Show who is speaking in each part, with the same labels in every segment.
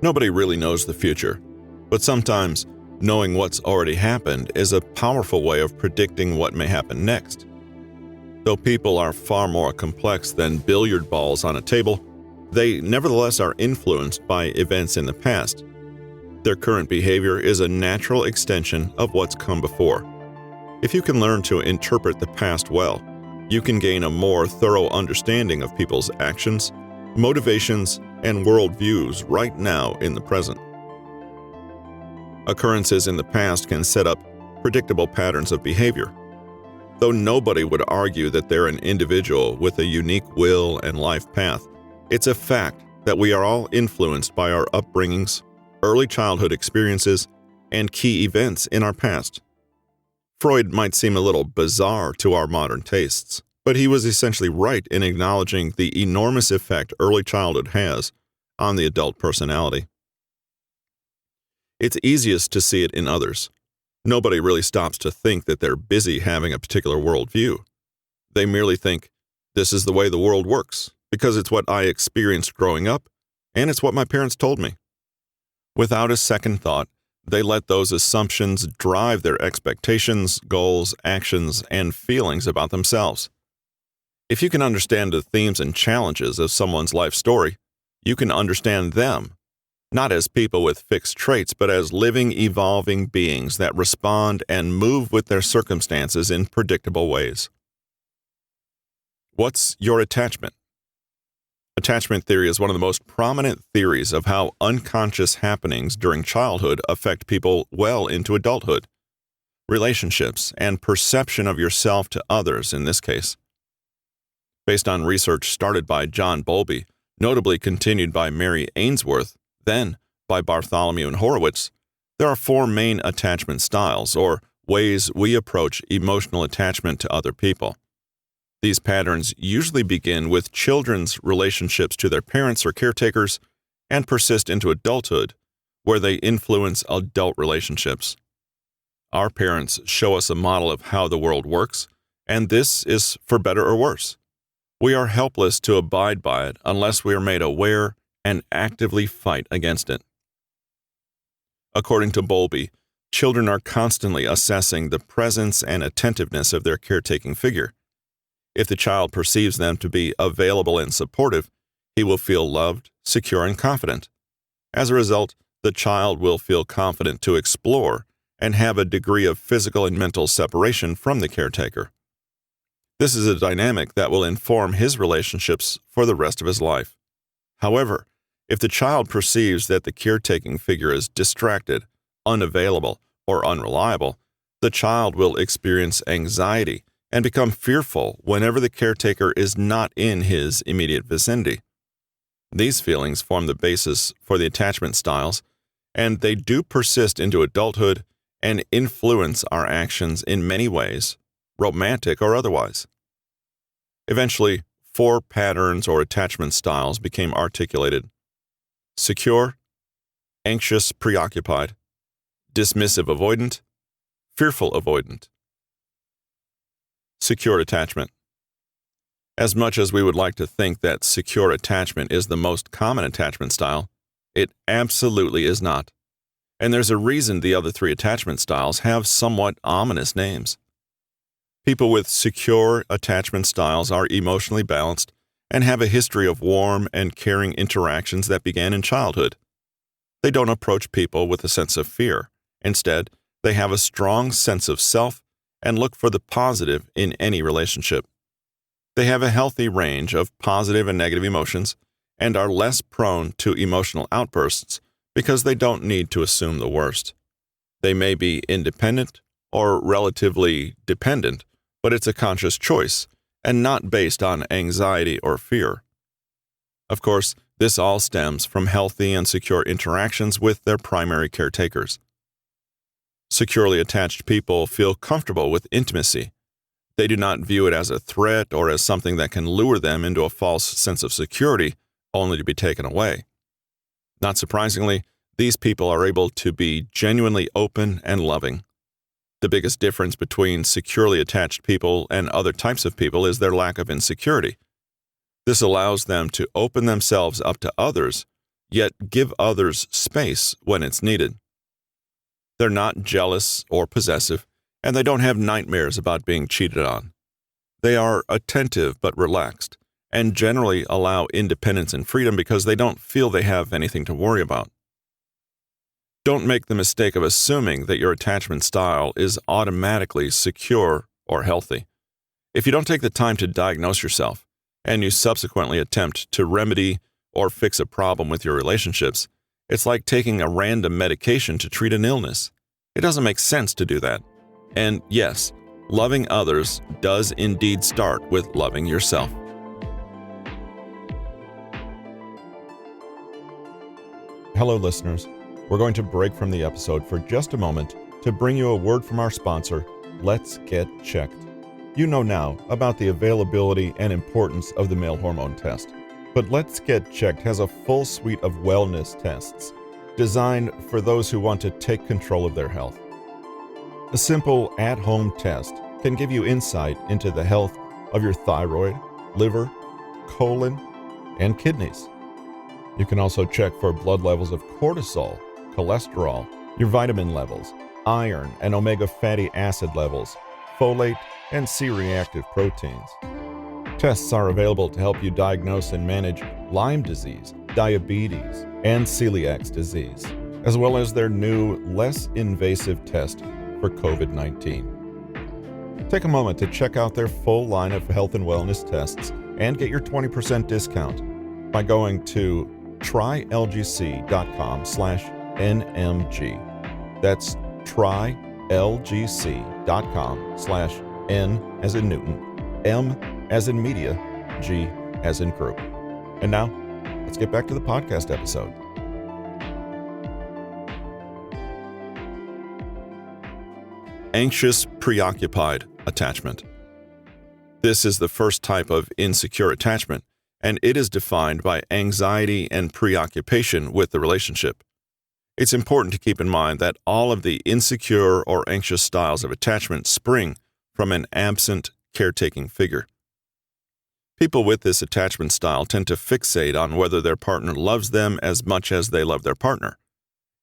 Speaker 1: Nobody really knows the future, but sometimes knowing what's already happened is a powerful way of predicting what may happen next. Though people are far more complex than billiard balls on a table, they nevertheless are influenced by events in the past. Their current behavior is a natural extension of what's come before. If you can learn to interpret the past well, you can gain a more thorough understanding of people's actions, motivations, and worldviews right now in the present. Occurrences in the past can set up predictable patterns of behavior. Though nobody would argue that they're an individual with a unique will and life path, it's a fact that we are all influenced by our upbringings, early childhood experiences, and key events in our past. Freud might seem a little bizarre to our modern tastes, but he was essentially right in acknowledging the enormous effect early childhood has on the adult personality. It's easiest to see it in others. Nobody really stops to think that they're busy having a particular worldview. They merely think, this is the way the world works, because it's what I experienced growing up, and it's what my parents told me. Without a second thought, they let those assumptions drive their expectations, goals, actions, and feelings about themselves. If you can understand the themes and challenges of someone's life story, you can understand them, not as people with fixed traits, but as living, evolving beings that respond and move with their circumstances in predictable ways. What's your attachment? Attachment theory is one of the most prominent theories of how unconscious happenings during childhood affect people well into adulthood. Relationships and perception of yourself to others in this case. Based on research started by John Bowlby, notably continued by Mary Ainsworth, then by Bartholomew and Horowitz, there are 4 main attachment styles, or ways we approach emotional attachment to other people. These patterns usually begin with children's relationships to their parents or caretakers and persist into adulthood, where they influence adult relationships. Our parents show us a model of how the world works, and this is for better or worse. We are helpless to abide by it unless we are made aware and actively fight against it. According to Bowlby, children are constantly assessing the presence and attentiveness of their caretaking figure. If the child perceives them to be available and supportive, he will feel loved, secure, and confident. As a result, the child will feel confident to explore and have a degree of physical and mental separation from the caretaker. This is a dynamic that will inform his relationships for the rest of his life. However, if the child perceives that the caretaking figure is distracted, unavailable, or unreliable, the child will experience anxiety and become fearful whenever the caretaker is not in his immediate vicinity. These feelings form the basis for the attachment styles, and they do persist into adulthood and influence our actions in many ways, romantic or otherwise. Eventually, 4 patterns or attachment styles became articulated: secure, anxious preoccupied, dismissive avoidant, fearful avoidant. Secure attachment. As much as we would like to think that secure attachment is the most common attachment style, it absolutely is not. And there's a reason the other 3 attachment styles have somewhat ominous names. People with secure attachment styles are emotionally balanced and have a history of warm and caring interactions that began in childhood. They don't approach people with a sense of fear. Instead, they have a strong sense of self and look for the positive in any relationship. They have a healthy range of positive and negative emotions and are less prone to emotional outbursts because they don't need to assume the worst. They may be independent or relatively dependent, but it's a conscious choice and not based on anxiety or fear. Of course, this all stems from healthy and secure interactions with their primary caretakers. Securely attached people feel comfortable with intimacy. They do not view it as a threat or as something that can lure them into a false sense of security, only to be taken away. Not surprisingly, these people are able to be genuinely open and loving. The biggest difference between securely attached people and other types of people is their lack of insecurity. This allows them to open themselves up to others yet give others space when it's needed. They're not jealous or possessive, and they don't have nightmares about being cheated on. They are attentive but relaxed, and generally allow independence and freedom because they don't feel they have anything to worry about. Don't make the mistake of assuming that your attachment style is automatically secure or healthy. If you don't take the time to diagnose yourself, and you subsequently attempt to remedy or fix a problem with your relationships, it's like taking a random medication to treat an illness. It doesn't make sense to do that. And yes, loving others does indeed start with loving yourself. Hello, listeners. We're going to break from the episode for just a moment to bring you a word from our sponsor, Let's Get Checked. You know now about the availability and importance of the male hormone test. But Let's Get Checked has a full suite of wellness tests designed for those who want to take control of their health. A simple at-home test can give you insight into the health of your thyroid, liver, colon, and kidneys. You can also check for blood levels of cortisol, cholesterol, your vitamin levels, iron and omega fatty acid levels, folate, and C-reactive proteins. Tests are available to help you diagnose and manage Lyme disease, diabetes, and celiac disease, as well as their new, less invasive test for COVID-19. Take a moment to check out their full line of health and wellness tests and get your 20% discount by going to trylgc.com/NMG. That's trylgc.com/N as in Newton, M as in media, G as in group. And now, let's get back to the podcast episode. Anxious, preoccupied attachment. This is the first type of insecure attachment, and it is defined by anxiety and preoccupation with the relationship. It's important to keep in mind that all of the insecure or anxious styles of attachment spring from an absent, caretaking figure. People with this attachment style tend to fixate on whether their partner loves them as much as they love their partner.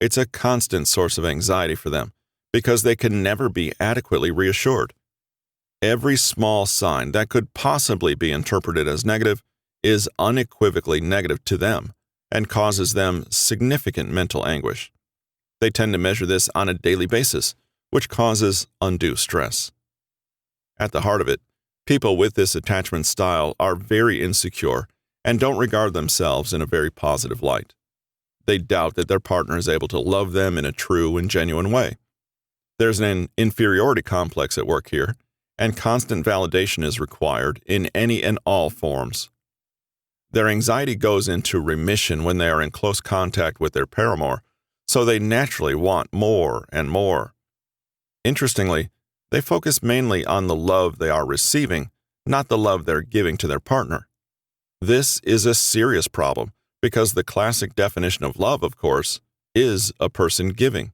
Speaker 1: It's a constant source of anxiety for them because they can never be adequately reassured. Every small sign that could possibly be interpreted as negative is unequivocally negative to them and causes them significant mental anguish. They tend to measure this on a daily basis, which causes undue stress. At the heart of it, people with this attachment style are very insecure and don't regard themselves in a very positive light. They doubt that their partner is able to love them in a true and genuine way. There's an inferiority complex at work here, and constant validation is required in any and all forms. Their anxiety goes into remission when they are in close contact with their paramour, so they naturally want more and more. Interestingly, they focus mainly on the love they are receiving, not the love they're giving to their partner. This is a serious problem because the classic definition of love, of course, is a person giving.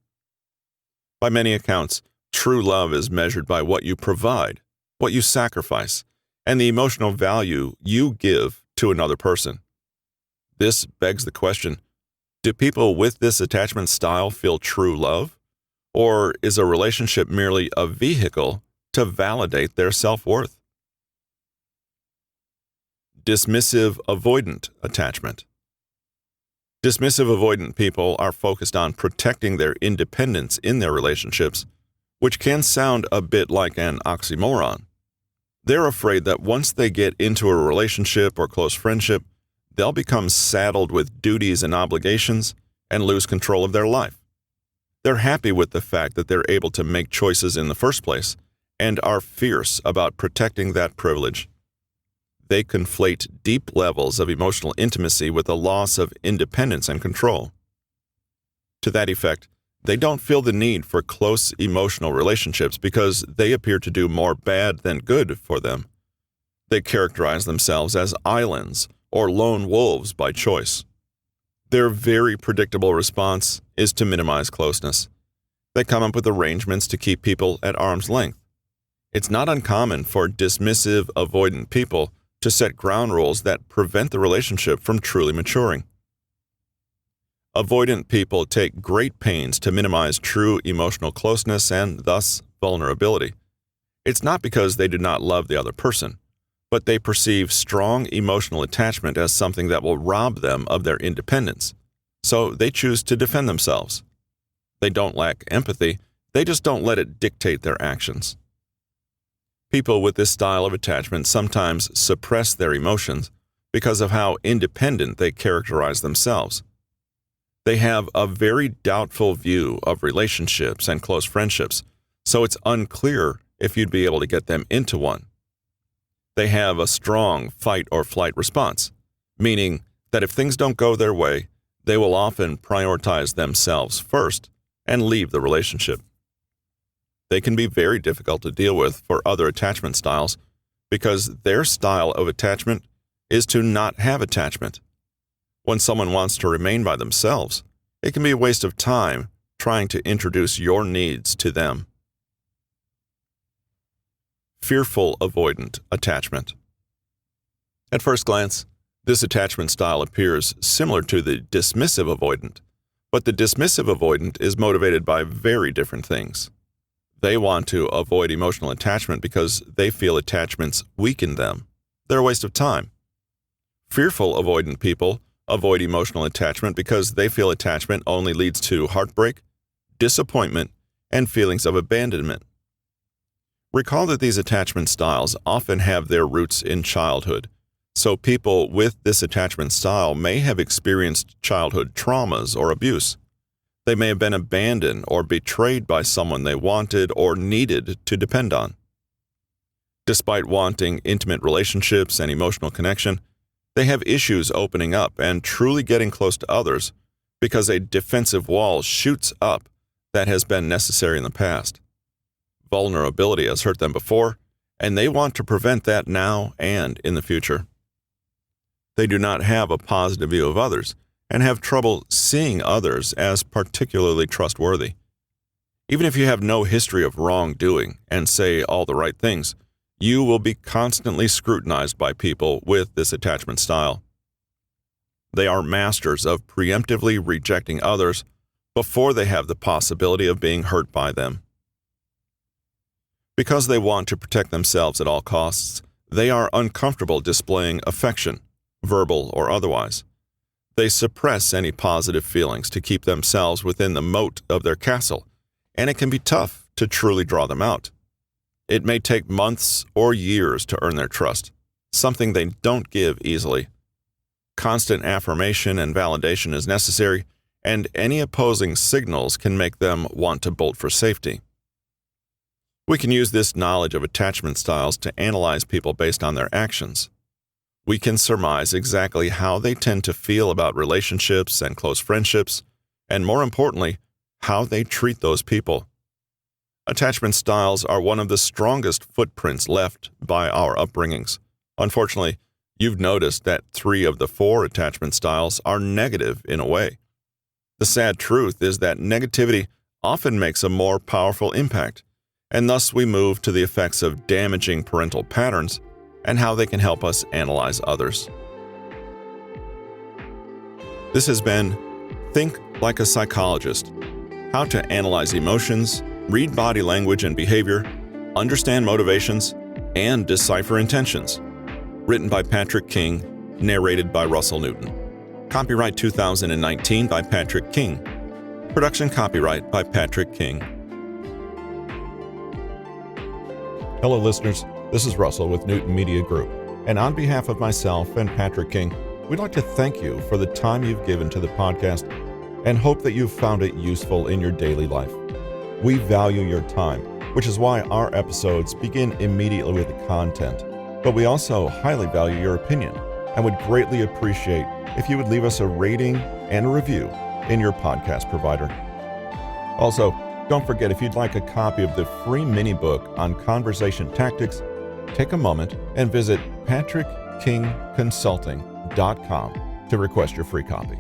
Speaker 1: By many accounts, true love is measured by what you provide, what you sacrifice, and the emotional value you give to another person. This begs the question, do people with this attachment style feel true love? Or is a relationship merely a vehicle to validate their self-worth? Dismissive avoidant attachment. Dismissive avoidant people are focused on protecting their independence in their relationships, which can sound a bit like an oxymoron. They're afraid that once they get into a relationship or close friendship, they'll become saddled with duties and obligations and lose control of their life. They're happy with the fact that they're able to make choices in the first place and are fierce about protecting that privilege. They conflate deep levels of emotional intimacy with a loss of independence and control. To that effect, they don't feel the need for close emotional relationships because they appear to do more bad than good for them. They characterize themselves as islands or lone wolves by choice. Their very predictable response is to minimize closeness. They come up with arrangements to keep people at arm's length. It's not uncommon for dismissive, avoidant people to set ground rules that prevent the relationship from truly maturing. Avoidant people take great pains to minimize true emotional closeness and thus vulnerability. It's not because they do not love the other person, but they perceive strong emotional attachment as something that will rob them of their independence. So they choose to defend themselves. They don't lack empathy, they just don't let it dictate their actions. People with this style of attachment sometimes suppress their emotions because of how independent they characterize themselves. They have a very doubtful view of relationships and close friendships, so it's unclear if you'd be able to get them into one. They have a strong fight or flight response, meaning that if things don't go their way, they will often prioritize themselves first and leave the relationship. They can be very difficult to deal with for other attachment styles because their style of attachment is to not have attachment. When someone wants to remain by themselves, it can be a waste of time trying to introduce your needs to them. Fearful avoidant attachment. At first glance, this attachment style appears similar to the dismissive avoidant, but the dismissive avoidant is motivated by very different things. They want to avoid emotional attachment because they feel attachments weaken them. They're a waste of time. Fearful avoidant people avoid emotional attachment because they feel attachment only leads to heartbreak, disappointment, and feelings of abandonment. Recall that these attachment styles often have their roots in childhood, so people with this attachment style may have experienced childhood traumas or abuse. They may have been abandoned or betrayed by someone they wanted or needed to depend on. Despite wanting intimate relationships and emotional connection, they have issues opening up and truly getting close to others because a defensive wall shoots up that has been necessary in the past. Vulnerability has hurt them before, and they want to prevent that now and in the future. They do not have a positive view of others and have trouble seeing others as particularly trustworthy. Even if you have no history of wrongdoing and say all the right things, you will be constantly scrutinized by people with this attachment style. They are masters of preemptively rejecting others before they have the possibility of being hurt by them. Because they want to protect themselves at all costs, they are uncomfortable displaying affection, verbal or otherwise. They suppress any positive feelings to keep themselves within the moat of their castle, and it can be tough to truly draw them out. It may take months or years to earn their trust, something they don't give easily. Constant affirmation and validation is necessary, and any opposing signals can make them want to bolt for safety. We can use this knowledge of attachment styles to analyze people based on their actions. We can surmise exactly how they tend to feel about relationships and close friendships, and more importantly, how they treat those people. Attachment styles are one of the strongest footprints left by our upbringings. Unfortunately, you've noticed that 3 of the 4 attachment styles are negative in a way. The sad truth is that negativity often makes a more powerful impact, and thus we move to the effects of damaging parental patterns and how they can help us analyze others. This has been Think Like a Psychologist: How to Analyze Emotions, Read Body Language and Behavior, Understand Motivations, and Decipher Intentions. Written by Patrick King, narrated by Russell Newton. Copyright 2019 by Patrick King. Production copyright by Patrick King. Hello listeners, this is Russell with Newton Media Group, and on behalf of myself and Patrick King, we'd like to thank you for the time you've given to the podcast and hope that you've found it useful in your daily life. We value your time, which is why our episodes begin immediately with the content, but we also highly value your opinion and would greatly appreciate if you would leave us a rating and a review in your podcast provider. Also, don't forget, if you'd like a copy of the free mini book on conversation tactics, take a moment and visit patrickkingconsulting.com to request your free copy.